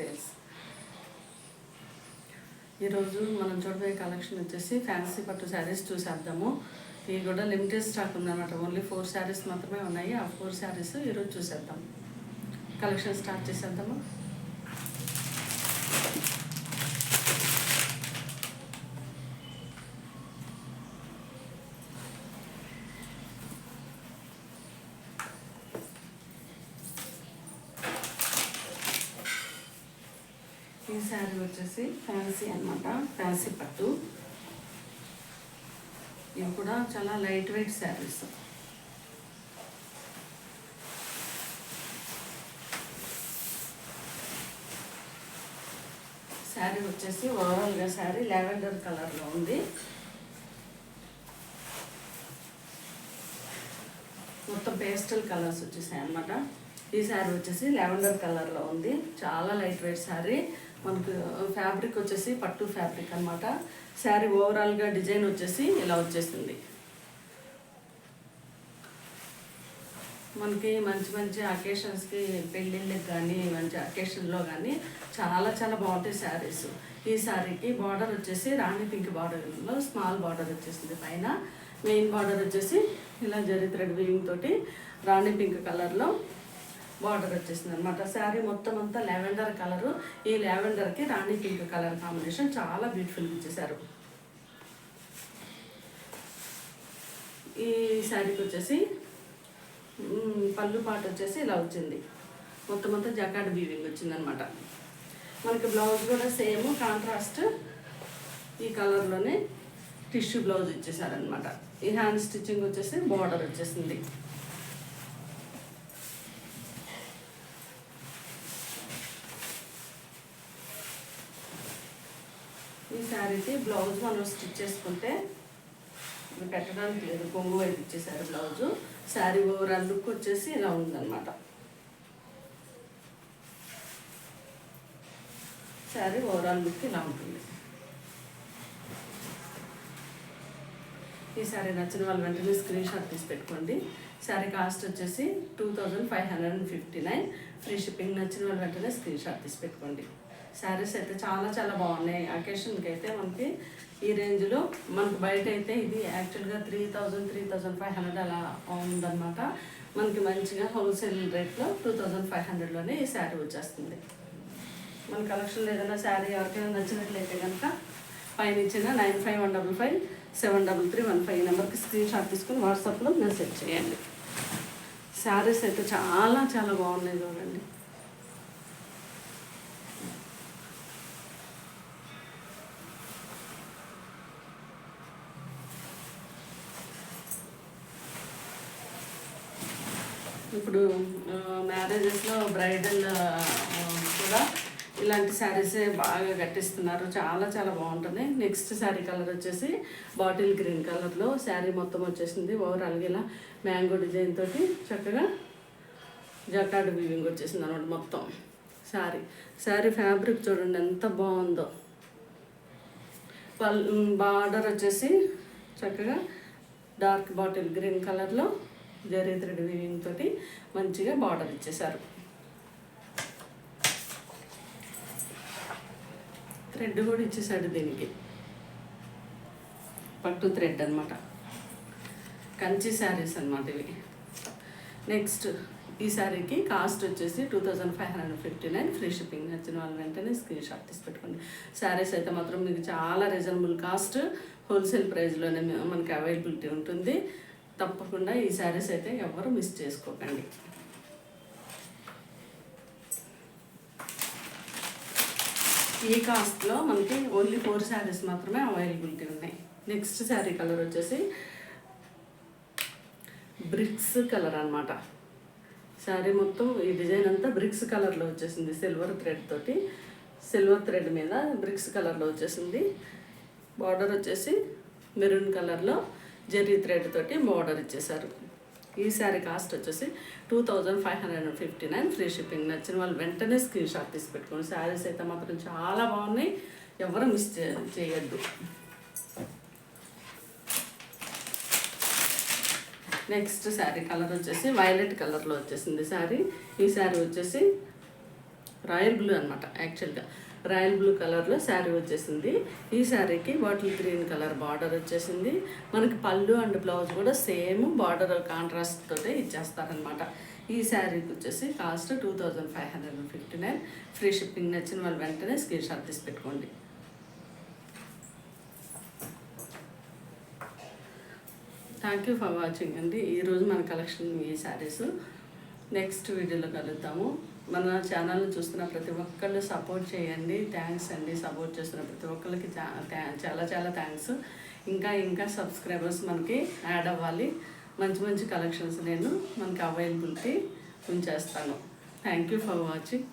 Textiles. ఈరోజు మనం చూడబోయే కలెక్షన్ వచ్చేసి ఫ్యాన్సీ పట్టు శారీస్ చూసేద్దాము. ఇవి కూడా లిమిటెడ్ స్టాక్ ఉందన్నమాట. ఓన్లీ 4 శారీస్ మాత్రమే ఉన్నాయి. ఆ 4 శారీస్ ఈరోజు చూసేద్దాం. కలెక్షన్ స్టార్ట్ చేసేద్దాము. ఈ శారీ వచ్చేసి ఫ్యాన్సీ అనమాట, ఫ్యాన్సీ పట్టు. ఇవి కూడా చాలా లైట్ వెయిట్ శారీస్. శారీ వచ్చేసి ఓవరాల్గా శారీ లావెండర్ కలర్లో ఉంది. మొత్తం పేస్టల్ కలర్స్ వచ్చేసాయి అన్నమాట. ఈ శారీ వచ్చేసి లావెండర్ కలర్లో ఉంది. చాలా లైట్ వెయిట్ శారీ. మనకు ఫ్యాబ్రిక్ వచ్చేసి పట్టు ఫ్యాబ్రిక్ అనమాట. శారీ ఓవరాల్గా డిజైన్ వచ్చేసి ఇలా వచ్చేసింది. మనకి మంచి మంచి అకేషన్స్కి, పెళ్ళిళ్ళకి కానీ మంచి అకేషన్లో కానీ చాలా చాలా బాగుంటాయి శారీస్. ఈ శారీకి బార్డర్ వచ్చేసి రాణి పింక్ బార్డర్లో స్మాల్ బార్డర్ వచ్చేసింది. పైన మెయిన్ బార్డర్ వచ్చేసి ఇలా జరీ థ్రెడ్ వీవింగ్ తోటి రాణి పింక్ కలర్లో బార్డర్ వచ్చేసింది అనమాట. శారీ మొత్తం అంతా లావెండర్ కలరు. ఈ లావెండర్కి రాణి పింక్ కలర్ కాంబినేషన్ చాలా బ్యూటిఫుల్గా ఇచ్చేసారు. ఈ శారీకి వచ్చేసి పళ్ళు పాట వచ్చేసి ఇలా వచ్చింది. మొత్తం అంతా జకాడ్ వీవింగ్ వచ్చిందనమాట. మనకి బ్లౌజ్ కూడా సేమ్ కాంట్రాస్ట్ ఈ కలర్లోనే టిష్యూ బ్లౌజ్ ఇచ్చేసారనమాట. ఈ హ్యాండ్ స్టిచ్చింగ్ వచ్చేసి బార్డర్ వచ్చేసింది. ఈ శారీకి బ్లౌజ్ మనం స్టిచ్ చేసుకుంటే పెట్టడానికి లేదు, కొంగు వైపు ఇచ్చేసారు బ్లౌజు. శారీ ఓవరాల్ లుక్ వచ్చేసి ఇలా ఉందన్నమాట. శారీ ఓవరాల్ లుక్ ఇలా ఉంటుంది. ఈ శారీ నచ్చిన వాళ్ళు వెంటనే స్క్రీన్ షాట్ తీసి పెట్టుకోండి. శారీ కాస్ట్ వచ్చేసి 2559. Free shipping. నచ్చిన వాళ్ళు వెంటనే స్క్రీన్ షాట్ తీసి పెట్టుకోండి. శారీస్ అయితే చాలా చాలా బాగున్నాయి. అకేషన్కి అయితే మనకి ఈ రేంజ్లో, మనకి బయట అయితే ఇది యాక్చువల్గా 3500 అలా ఉందన్నమాట. మనకి మంచిగా హోల్సేల్ రేట్లో 2500లోనే ఈ శారీ వచ్చేస్తుంది. మన కలెక్షన్లో ఏదైనా శారీ ఎవరికైనా నచ్చినట్లయితే కనుక పైన ఇచ్చిన 9515573315 ఈ నెంబర్కి స్క్రీన్ షాట్ తీసుకుని వాట్సాప్లో మెసేజ్ చేయండి. శారీస్ అయితే చాలా చాలా బాగున్నాయి చూడండి. ఇప్పుడు మ్యారేజెస్లో బ్రైడల్ కూడా ఇలాంటి శారీసే బాగా కట్టిస్తున్నారు. చాలా చాలా బాగుంటుంది. నెక్స్ట్ శారీ కలర్ వచ్చేసి బాటిల్ గ్రీన్ కలర్లో శారీ మొత్తం వచ్చేసింది. ఓవరాల్గా ఇలా మ్యాంగో డిజైన్ తోటి చక్కగా జకార్డ్ వీవింగ్ వచ్చేసింది అనమాట మొత్తం శారీ ఫ్యాబ్రిక్ చూడండి ఎంత బాగుందో. బార్డర్ వచ్చేసి చక్కగా డార్క్ బాటిల్ గ్రీన్ కలర్లో జరీ థ్రెడ్ వీవింగ్ తోటి మంచిగా బార్డర్ ఇచ్చేసారు. థ్రెడ్ కూడా ఇచ్చేసాడు దీనికి. పట్టు థ్రెడ్ అనమాట. కంచి శారీస్ అనమాట ఇవి. నెక్స్ట్ ఈ శారీకి కాస్ట్ వచ్చేసి 2559. Free shipping. నచ్చిన వాళ్ళు వెంటనే స్క్రీన్ షాట్ తీసి పెట్టుకోండి. శారీస్ అయితే మాత్రం మీకు చాలా రీజనబుల్ కాస్ట్, హోల్సేల్ ప్రైస్లోనే మనకి అవైలబిలిటీ ఉంటుంది. తప్పకుండా ఈ శారీస్ అయితే ఎవరు మిస్ చేసుకోకండి. ఈ కాస్ట్లో మనకి ఓన్లీ 4 శారీస్ మాత్రమే అవైలబిలిటీ ఉన్నాయి. నెక్స్ట్ శారీ కలర్ వచ్చేసి బ్రిక్స్ కలర్ అనమాట. శారీ మొత్తం ఈ డిజైన్ అంతా బ్రిక్స్ కలర్లో వచ్చేసింది. సిల్వర్ థ్రెడ్ మీద బ్రిక్స్ కలర్లో వచ్చేసింది. బార్డర్ వచ్చేసి మెరూన్ కలర్లో జరీ థ్రెడ్ తోటి బార్డర్ ఇచ్చేసారు. ఈ శారీ కాస్ట్ వచ్చేసి 2559. Free shipping. నచ్చిన వాళ్ళు వెంటనే స్క్రీన్ షాట్ తీసి పెట్టుకోండి. శారీస్ అయితే మాత్రం చాలా బాగున్నాయి. ఎవరు మిస్ చేయొద్దు. నెక్స్ట్ శారీ కలర్ వచ్చేసి వైలెట్ కలర్లో వచ్చేసింది శారీ. ఈ శారీ వచ్చేసి రాయల్ బ్లూ అనమాట. యాక్చువల్గా రాయల్ బ్లూ కలర్లో శారీ వచ్చేసింది. ఈ శారీకి బాటిల్ గ్రీన్ కలర్ బార్డర్ వచ్చేసింది. మనకి పళ్ళు అండ్ బ్లౌజ్ కూడా సేమ్ బార్డర్ కాంట్రాస్ట్ తోటే ఇచ్చేస్తారనమాట. ఈ శారీకి వచ్చేసి కాస్ట్ 2559. Free shipping. నచ్చిన వాళ్ళు వెంటనే స్క్రీన్ షాట్ తీసి పెట్టుకోండి. థ్యాంక్ యూ ఫర్ వాచింగ్ అండి. ఈరోజు మన కలెక్షన్ ఈ శారీస్. నెక్స్ట్ వీడియోలో కలుద్దాము. మన ఛానల్ని చూస్తున్న ప్రతి ఒక్కళ్ళు సపోర్ట్ చేయండి. థ్యాంక్స్ అండి. సపోర్ట్ చేస్తున్న ప్రతి ఒక్కరికి చాలా చాలా థ్యాంక్స్. ఇంకా సబ్స్క్రైబర్స్ మనకి యాడ్ అవ్వాలి. మంచి మంచి కలెక్షన్స్ నేను మనకి అవైలబిలిటీ ఉంచేస్తాను. Thank you for watching.